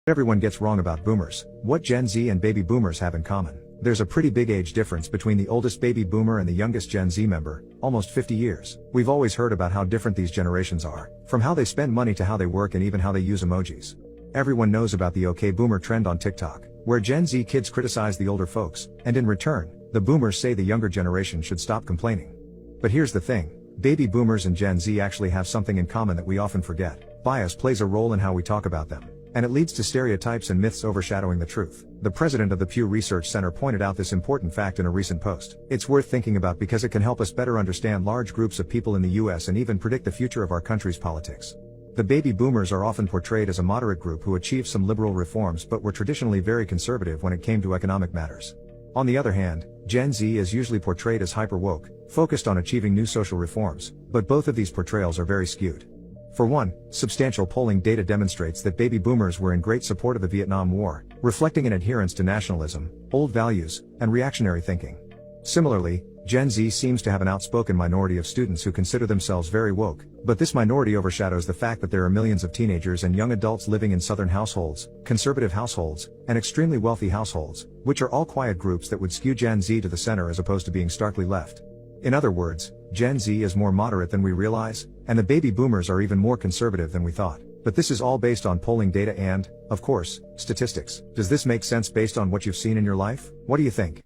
Everyone gets wrong about boomers. What Gen Z and baby boomers have in common? There's a pretty big age difference between the oldest baby boomer and the youngest Gen Z member, almost 50 years. We've always heard about how different these generations are, from how they spend money to how they work and even how they use emojis. Everyone knows about the OK Boomer trend on TikTok, where Gen Z kids criticize the older folks, and in return, the boomers say the younger generation should stop complaining. But here's the thing, baby boomers and Gen Z actually have something in common that we often forget. Bias plays a role in how we talk about them, and it leads to stereotypes and myths overshadowing the truth. The president of the Pew Research Center pointed out this important fact in a recent post. It's worth thinking about because it can help us better understand large groups of people in the US and even predict the future of our country's politics. The baby boomers are often portrayed as a moderate group who achieved some liberal reforms but were traditionally very conservative when it came to economic matters. On the other hand, Gen Z is usually portrayed as hyper-woke, focused on achieving new social reforms, but both of these portrayals are very skewed. For one, substantial polling data demonstrates that baby boomers were in great support of the Vietnam War, reflecting an adherence to nationalism, old values, and reactionary thinking. Similarly, Gen Z seems to have an outspoken minority of students who consider themselves very woke, but this minority overshadows the fact that there are millions of teenagers and young adults living in Southern households, conservative households, and extremely wealthy households, which are all quiet groups that would skew Gen Z to the center as opposed to being starkly left. In other words, Gen Z is more moderate than we realize, and the baby boomers are even more conservative than we thought. But this is all based on polling data and, of course, statistics. Does this make sense based on what you've seen in your life? What do you think?